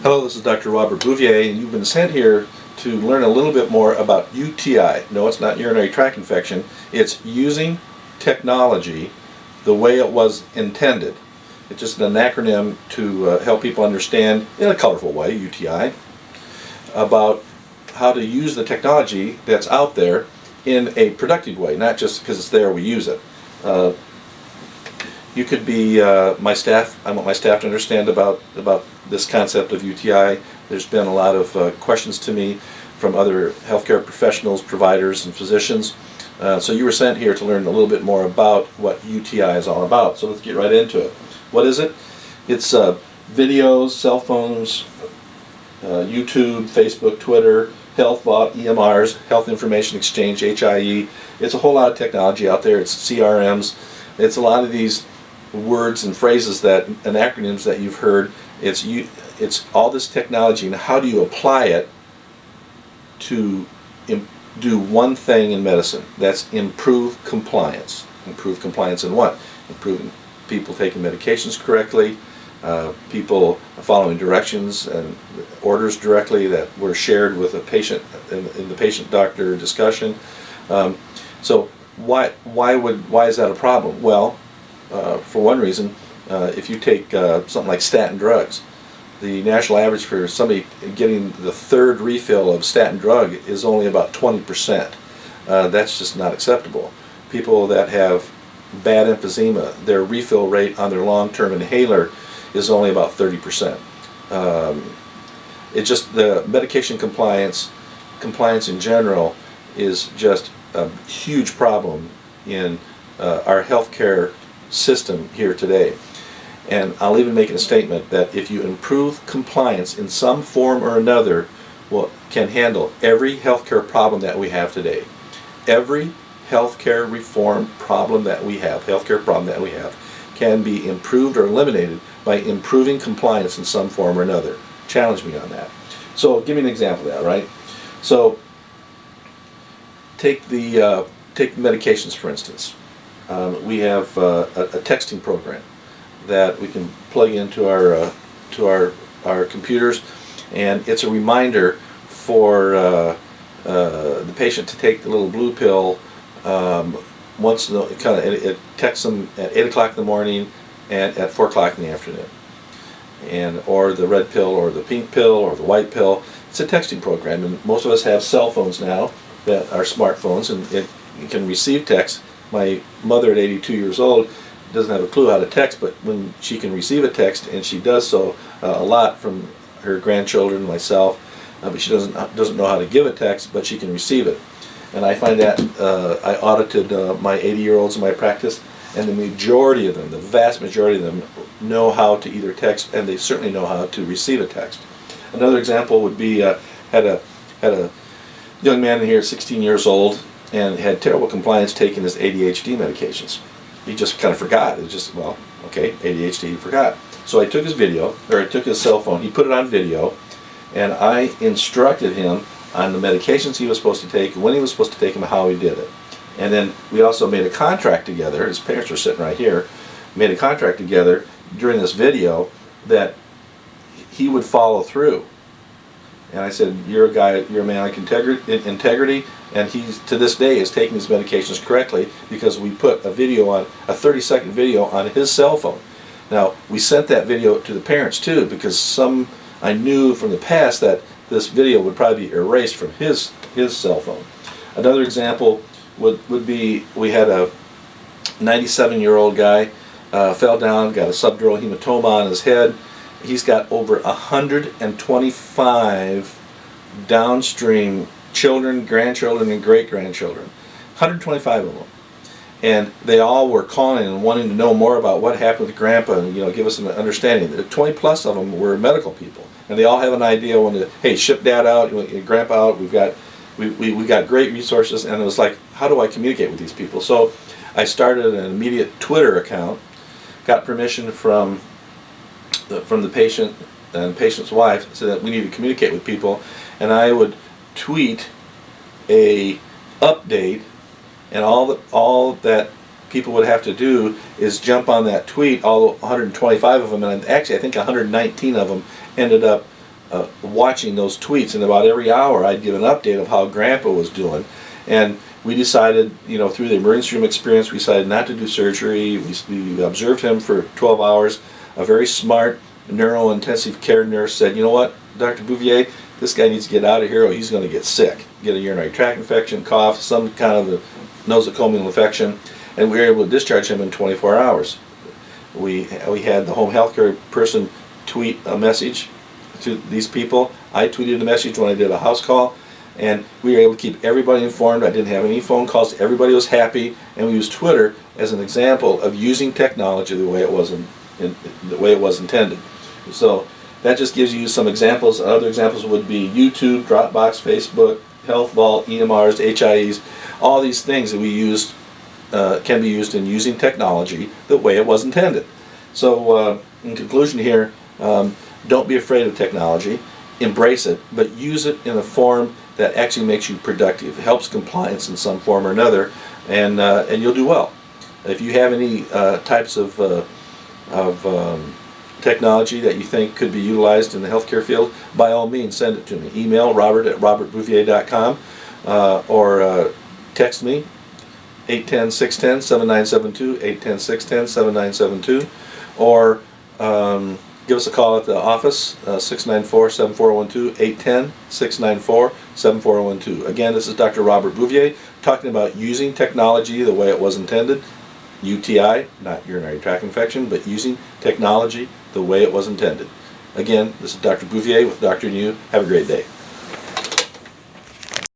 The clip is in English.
Hello, this is Dr. Robert Bouvier, and you've been sent here to learn a little bit more about UTI. No, it's not urinary tract infection. It's using technology the way it was intended. It's just an acronym to help people understand, in a colorful way, UTI, about how to use the technology that's out there in a productive way, not just because it's there we use it. You could be my staff. I want my staff to understand about this concept of UTI. There's been a lot of questions to me from other healthcare professionals, providers, and physicians. So you were sent here to learn a little bit more about what UTI is all about. So let's get right into it. What is it? It's videos, cell phones, YouTube, Facebook, Twitter, HealthBot, EMRs, Health Information Exchange, HIE. It's a whole lot of technology out there. It's CRMs. It's a lot of these words and phrases and acronyms that you've heard. It's all this technology, and how do you apply it to do one thing in medicine? That's improve compliance. Improve compliance in what? Improving people taking medications correctly, people following directions and orders directly that were shared with a patient in the patient-doctor discussion. So why is that a problem? Well, for one reason, if you take something like statin drugs, the national average for somebody getting the third refill of statin drug is only about 20%. That's just not acceptable. People that have bad emphysema, their refill rate on their long-term inhaler is only about 30%. It's just the medication compliance in general is just a huge problem in our healthcare system here today. And I'll even make a statement that if you improve compliance in some form or another, can handle every healthcare problem that we have today. Every healthcare problem that we have can be improved or eliminated by improving compliance in some form or another. Challenge me on that. So give me an example of that, right? So take the medications, for instance. We have a texting program that we can plug into our computers, and it's a reminder for the patient to take the little blue pill once it texts them at 8 o'clock in the morning and at 4 o'clock in the afternoon, or the red pill or the pink pill or the white pill. It's a texting program, and most of us have cell phones now that are smartphones, and it can receive text. My mother at 82 years old doesn't have a clue how to text, but when she can receive a text, and she does so a lot from her grandchildren, myself, but she doesn't know how to give a text, but she can receive it. And I find that I audited my 80-year-olds in my practice, and the majority of them, the vast majority of them, know how to either text, and they certainly know how to receive a text. Another example would be had a young man in here, 16 years old, and had terrible compliance taking his ADHD medications. He just kind of forgot. It was just, well, okay, ADHD, he forgot. So I took his video, or I took his cell phone, he put it on video, and I instructed him on the medications he was supposed to take, when he was supposed to take them, and how he did it. And then we also made a contract together. His parents were sitting right here. Made a contract together during this video that he would follow through. And I said, you're a guy, you're a man like integrity, and he's, to this day, is taking his medications correctly because we put a video on, a 30-second video on his cell phone. Now, we sent that video to the parents too, because I knew from the past that this video would probably be erased from his cell phone. Another example would be, we had a 97-year-old guy, fell down, got a subdural hematoma on his head. He's got over 125 downstream children, grandchildren, and great-grandchildren. 125 of them. And they all were calling and wanting to know more about what happened with Grandpa and, give us an understanding. 20 plus of them were medical people. And they all have an idea when to, hey, ship Dad out, Grandpa out, we got great resources. And it was like, how do I communicate with these people? So I started an immediate Twitter account, got permission from the patient and the patient's wife, so that we need to communicate with people, and I would tweet a update, and all that people would have to do is jump on that tweet, all 125 of them, and actually I think 119 of them ended up watching those tweets, and about every hour I'd give an update of how Grandpa was doing. And we decided, through the emergency room experience, we decided not to do surgery. We observed him for 12 hours. A very smart neurointensive care nurse said, you know what, Dr. Bouvier, this guy needs to get out of here or he's going to get sick, get a urinary tract infection, cough, some kind of a nosocomial infection, and we were able to discharge him in 24 hours. We had the home health care person tweet a message to these people. I tweeted a message when I did a house call, and we were able to keep everybody informed. I didn't have any phone calls. Everybody was happy, and we used Twitter as an example of using technology the way it was intended. So that just gives you some examples. Other examples would be YouTube, Dropbox, Facebook, Health Vault, EMRs, HIEs. All these things that we used can be used in using technology the way it was intended. So in conclusion here, don't be afraid of technology. Embrace it, but use it in a form that actually makes you productive. It helps compliance in some form or another, and you'll do well. If you have any types of technology that you think could be utilized in the healthcare field, by all means send it to me. Email robert@robertbouvier.com or text me 810-610-7972, 810-610-7972, or give us a call at the office, 694-7412, 810-694-7412. Again, this is Dr. Robert Bouvier talking about using technology the way it was intended. UTI, not urinary tract infection, but using technology the way it was intended. Again, this is Dr. Bouvier with Dr. New. Have a great day.